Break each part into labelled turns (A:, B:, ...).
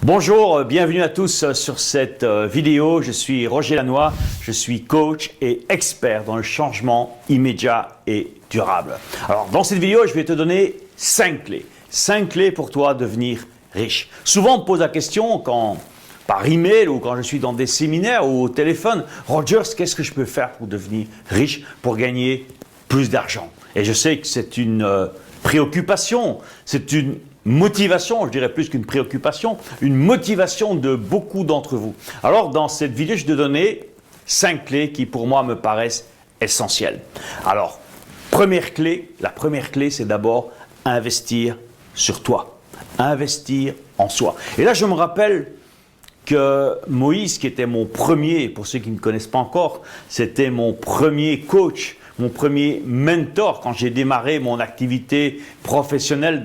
A: Bonjour, bienvenue à tous sur cette vidéo. Je suis Roger Lannoy, je suis coach et expert dans le changement immédiat et durable. Alors, dans cette vidéo, je vais te donner 5 clés. 5 clés pour toi devenir riche. Souvent, on me pose la question par email ou quand je suis dans des séminaires ou au téléphone, Rogers, qu'est-ce que je peux faire pour devenir riche, pour gagner plus d'argent? Et je sais que c'est une préoccupation, c'est une motivation, je dirais plus qu'une préoccupation, une motivation de beaucoup d'entre vous. Alors, dans cette vidéo, je vais te donner 5 clés qui, pour moi, me paraissent essentielles. Alors, la première clé, c'est d'abord investir sur toi, investir en soi. Et là, je me rappelle que Moïse, qui était mon premier, pour ceux qui ne me connaissent pas encore, c'était mon premier coach, mon premier mentor quand j'ai démarré mon activité professionnelle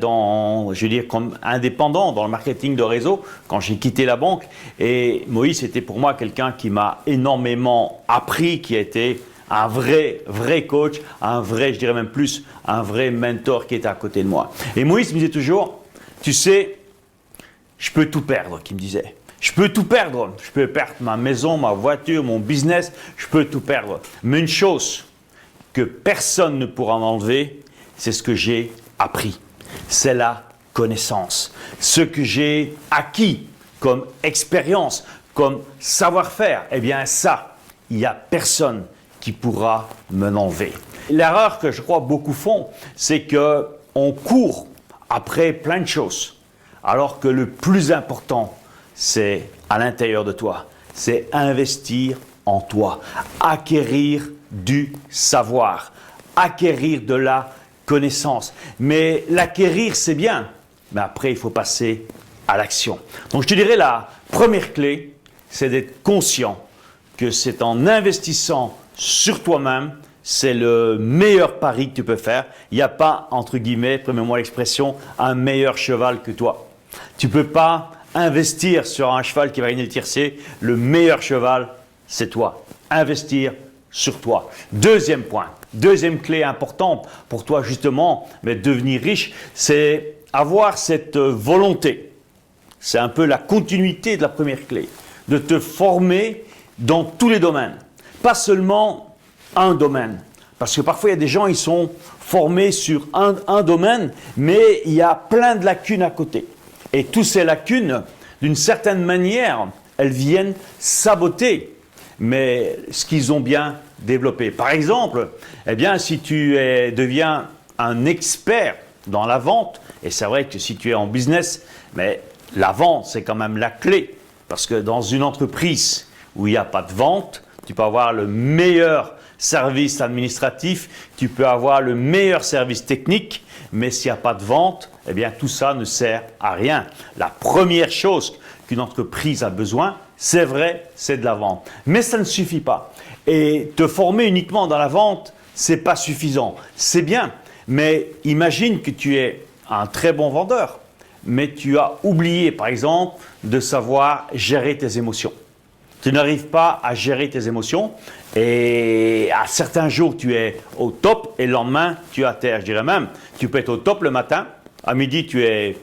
A: comme indépendant dans le marketing de réseau, quand j'ai quitté la banque. Et Moïse était pour moi quelqu'un qui m'a énormément appris, qui a été un vrai coach, je dirais même plus, un vrai mentor qui était à côté de moi. Et Moïse me disait toujours, tu sais, je peux tout perdre, qu'il me disait. Je peux tout perdre. Je peux perdre ma maison, ma voiture, mon business, je peux tout perdre. Mais une chose que personne ne pourra m'enlever, c'est ce que j'ai appris. C'est la connaissance. Ce que j'ai acquis comme expérience, comme savoir-faire, eh bien ça, il n'y a personne qui pourra me l'enlever. L'erreur que je crois beaucoup font, c'est qu'on court après plein de choses, alors que le plus important, c'est à l'intérieur de toi. C'est investir en toi, acquérir du savoir, acquérir de la connaissance. Mais l'acquérir, c'est bien, mais après, il faut passer à l'action. Donc, je te dirais, la première clé, c'est d'être conscient que c'est en investissant sur toi-même, c'est le meilleur pari que tu peux faire. Il n'y a pas, entre guillemets, permets-moi l'expression, un meilleur cheval que toi. Tu ne peux pas investir sur un cheval qui va gagner le tiercé. Le meilleur cheval, c'est toi. Investir sur toi. Deuxième point, deuxième clé importante pour toi justement, mais devenir riche, c'est avoir cette volonté. C'est un peu la continuité de la première clé, de te former dans tous les domaines, pas seulement un domaine. Parce que parfois, il y a des gens, ils sont formés sur un domaine, mais il y a plein de lacunes à côté. Et toutes ces lacunes, d'une certaine manière, elles viennent saboter ce qu'ils ont bien développé. Par exemple, eh bien, si tu deviens un expert dans la vente, et c'est vrai que si tu es en business, mais la vente, c'est quand même la clé. Parce que dans une entreprise où il n'y a pas de vente, tu peux avoir le meilleur service administratif, tu peux avoir le meilleur service technique, mais s'il n'y a pas de vente, eh bien, tout ça ne sert à rien. La première chose qu'une entreprise a besoin, c'est vrai, c'est de la vente. Mais ça ne suffit pas. Et te former uniquement dans la vente, ce n'est pas suffisant. C'est bien, mais imagine que tu es un très bon vendeur, mais tu as oublié, par exemple, de savoir gérer tes émotions. Tu n'arrives pas à gérer tes émotions et à certains jours, tu es au top et le lendemain, tu es à terre. Je dirais même, tu peux être au top le matin, à midi, tu es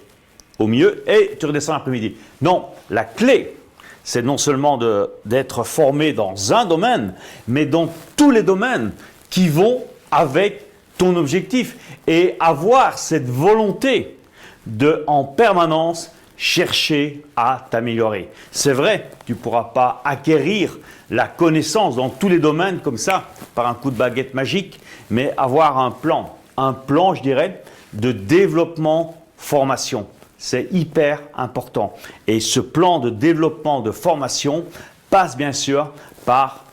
A: au mieux et tu redescends l'après-midi. Non, la clé, c'est non seulement d'être formé dans un domaine, mais dans tous les domaines qui vont avec ton objectif et avoir cette volonté de, en permanence, chercher à t'améliorer. C'est vrai, tu ne pourras pas acquérir la connaissance dans tous les domaines comme ça, par un coup de baguette magique, mais avoir un plan, je dirais, de développement, formation. C'est hyper important. Et ce plan de développement, de formation, passe bien sûr par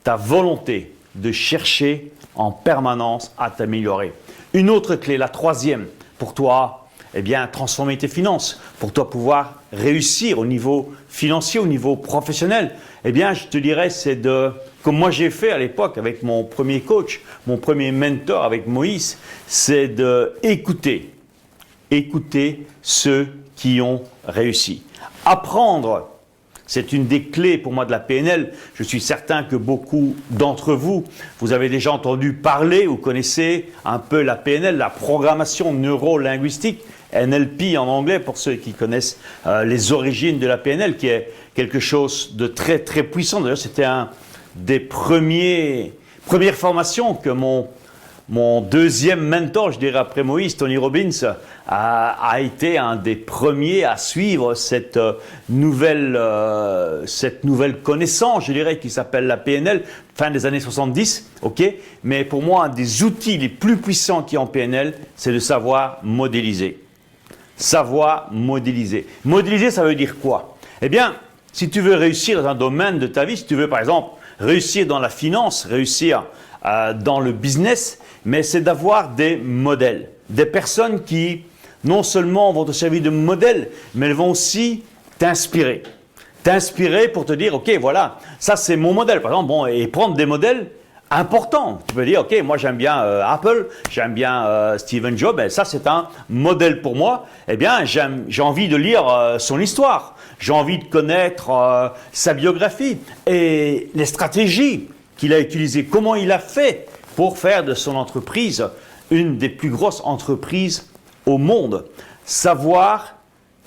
A: ta volonté de chercher en permanence à t'améliorer. Une autre clé, la troisième, pour toi, eh bien, transformer tes finances, pour toi pouvoir réussir au niveau financier, au niveau professionnel, eh bien, je te dirais, c'est comme moi j'ai fait à l'époque avec mon premier coach, mon premier mentor avec Moïse, c'est d'écouter ceux qui ont réussi. Apprendre, c'est une des clés pour moi de la PNL. Je suis certain que beaucoup d'entre vous, vous avez déjà entendu parler ou connaissez un peu la PNL, la programmation neuro-linguistique. NLP en anglais pour ceux qui connaissent les origines de la PNL, qui est quelque chose de très très puissant. D'ailleurs, c'était un des premières formations que mon deuxième mentor, je dirais après Moïse, Tony Robbins, a été un des premiers à suivre cette nouvelle connaissance, je dirais, qui s'appelle la PNL, fin des années 70. Okay. Mais pour moi, un des outils les plus puissants qu'il y a en PNL, c'est de savoir modéliser. Savoir modéliser. Modéliser, ça veut dire quoi? Eh bien, si tu veux réussir dans un domaine de ta vie, si tu veux par exemple réussir dans la finance, réussir dans le business, mais c'est d'avoir des modèles, des personnes qui non seulement vont te servir de modèle, mais elles vont aussi t'inspirer. T'inspirer pour te dire, ok, voilà, ça c'est mon modèle. Par exemple, bon, et prendre des modèles importants. Tu peux dire, ok, moi j'aime bien Apple, j'aime bien Steve Jobs, et ça c'est un modèle pour moi. Eh bien, j'ai envie de lire son histoire, j'ai envie de connaître sa biographie et les stratégies qu'il a utilisées, comment il a fait pour faire de son entreprise une des plus grosses entreprises au monde. Savoir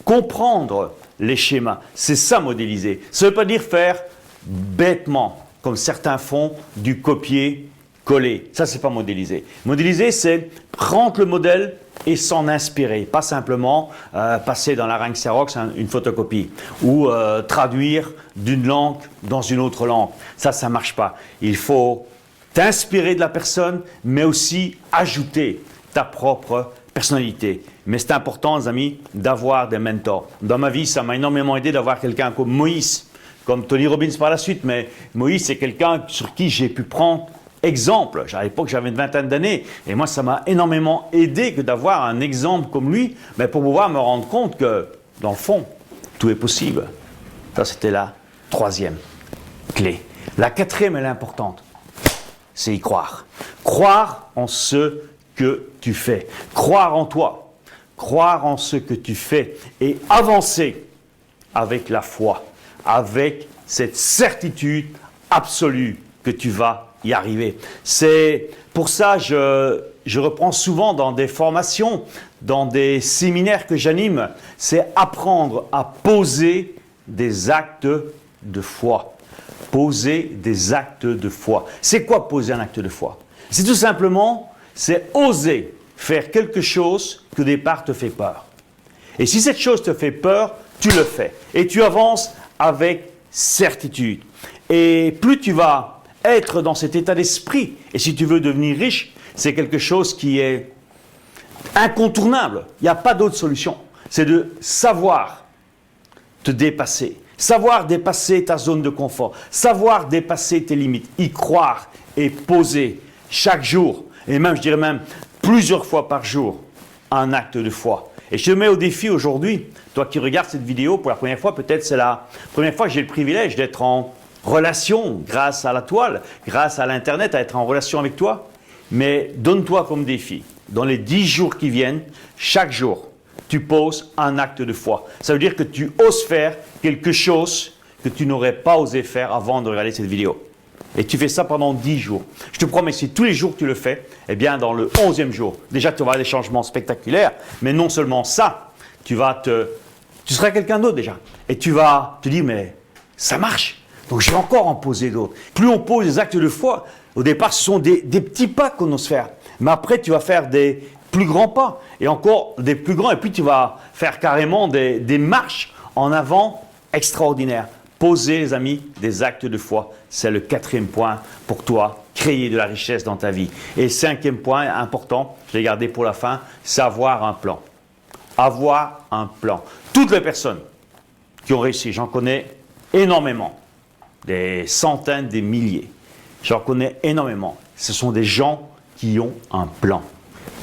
A: comprendre les schémas, c'est ça modéliser. Ça ne veut pas dire faire bêtement, comme certains font, du copier-coller. Ça, c'est pas modéliser. Modéliser, c'est prendre le modèle et s'en inspirer. Pas simplement passer dans la langue Xerox une photocopie ou traduire d'une langue dans une autre langue. Ça ne marche pas. Il faut t'inspirer de la personne, mais aussi ajouter ta propre personnalité. Mais c'est important, les amis, d'avoir des mentors. Dans ma vie, ça m'a énormément aidé d'avoir quelqu'un comme Moïse, comme Tony Robbins par la suite, mais Moïse, c'est quelqu'un sur qui j'ai pu prendre exemple. À l'époque, j'avais une vingtaine d'années, et moi, ça m'a énormément aidé que d'avoir un exemple comme lui, mais pour pouvoir me rendre compte que, dans le fond, tout est possible. Ça, c'était la troisième clé. La quatrième, elle est importante. C'est y croire. Croire en ce que tu fais. Croire en toi. Croire en ce que tu fais et avancer avec la foi, avec cette certitude absolue que tu vas y arriver. C'est pour ça que je reprends souvent dans des formations, dans des séminaires que j'anime, c'est apprendre à poser des actes de foi. Poser des actes de foi. C'est quoi poser un acte de foi? C'est tout simplement, c'est oser faire quelque chose qui au départ te fait peur. Et si cette chose te fait peur, tu le fais. Et tu avances avec certitude. Et plus tu vas être dans cet état d'esprit, et si tu veux devenir riche, c'est quelque chose qui est incontournable. Il n'y a pas d'autre solution. C'est de savoir te dépasser. Savoir dépasser ta zone de confort, savoir dépasser tes limites, y croire et poser chaque jour, et même, je dirais même, plusieurs fois par jour, un acte de foi. Et je te mets au défi aujourd'hui, toi qui regardes cette vidéo pour la première fois, peut-être c'est la première fois que j'ai le privilège d'être en relation grâce à la toile, grâce à l'Internet, à être en relation avec toi. Mais donne-toi comme défi, dans les 10 jours qui viennent, chaque jour, tu poses un acte de foi. Ça veut dire que tu oses faire quelque chose que tu n'aurais pas osé faire avant de regarder cette vidéo. Et tu fais ça pendant 10 jours. Je te promets, si tous les jours tu le fais, eh bien dans le 11e jour, déjà tu auras des changements spectaculaires, mais non seulement ça, tu seras quelqu'un d'autre déjà. Et tu vas te dire, mais ça marche, donc je vais encore en poser d'autres. Plus on pose des actes de foi, au départ ce sont des petits pas qu'on ose faire. Mais après tu vas faire des plus grands pas, et encore des plus grands, et puis tu vas faire carrément des marches en avant extraordinaires. Poser, les amis, des actes de foi, c'est le 4e point pour toi, créer de la richesse dans ta vie. Et 5e point important, je l'ai gardé pour la fin, c'est avoir un plan. Avoir un plan. Toutes les personnes qui ont réussi, j'en connais énormément, des centaines, des milliers, j'en connais énormément. Ce sont des gens qui ont un plan.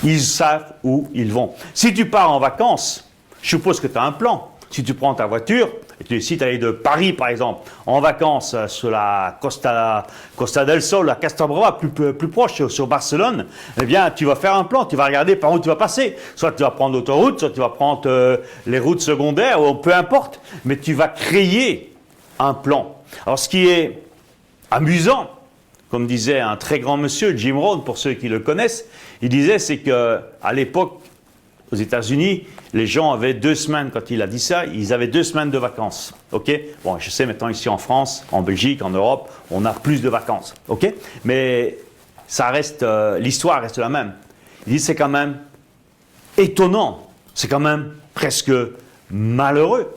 A: Ils savent où ils vont. Si tu pars en vacances, je suppose que tu as un plan. Si tu prends ta voiture et tu décides d'aller de Paris, par exemple, en vacances sur la Costa del Sol, la Costa Brava, plus proche, sur Barcelone, eh bien, tu vas faire un plan. Tu vas regarder par où tu vas passer. Soit tu vas prendre l'autoroute, soit tu vas prendre les routes secondaires, ou peu importe. Mais tu vas créer un plan. Alors, ce qui est amusant, comme disait un très grand monsieur, Jim Rohn, pour ceux qui le connaissent, il disait, c'est qu'à l'époque, aux États-Unis, les gens avaient 2 semaines, quand il a dit ça, ils avaient 2 semaines de vacances. Ok? Bon, je sais maintenant ici en France, en Belgique, en Europe, on a plus de vacances. Ok? Mais ça reste, l'histoire reste la même. Il dit c'est quand même étonnant, c'est quand même presque malheureux.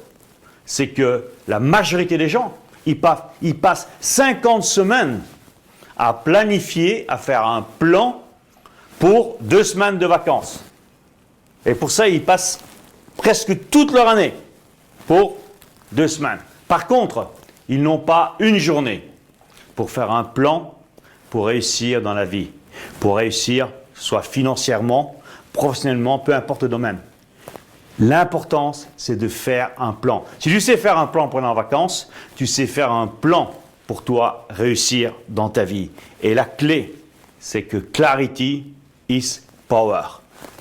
A: C'est que la majorité des gens, ils passent 50 semaines à planifier, à faire un plan pour 2 semaines de vacances. Et pour ça, ils passent presque toute leur année pour 2 semaines. Par contre, ils n'ont pas une journée pour faire un plan pour réussir dans la vie, pour réussir soit financièrement, professionnellement, peu importe le domaine. L'importance, c'est de faire un plan. Si tu sais faire un plan pendant les vacances, tu sais faire un plan pour toi réussir dans ta vie. Et la clé, c'est que clarity is power.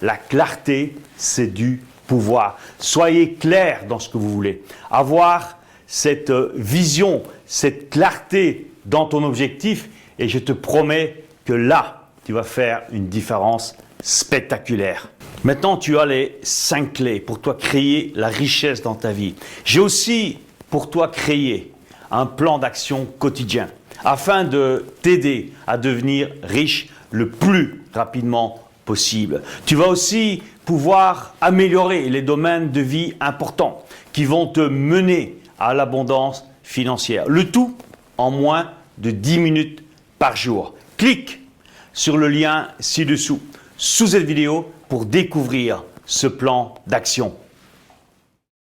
A: La clarté, c'est du pouvoir. Soyez clair dans ce que vous voulez. Avoir cette vision, cette clarté dans ton objectif, et je te promets que là, tu vas faire une différence spectaculaire. Maintenant, tu as les 5 clés pour toi créer la richesse dans ta vie. J'ai aussi pour toi créé un plan d'action quotidien afin de t'aider à devenir riche le plus rapidement possible. Tu vas aussi pouvoir améliorer les domaines de vie importants qui vont te mener à l'abondance financière. Le tout en moins de 10 minutes par jour. Clique sur le lien ci-dessous, sous cette vidéo, pour découvrir ce plan d'action.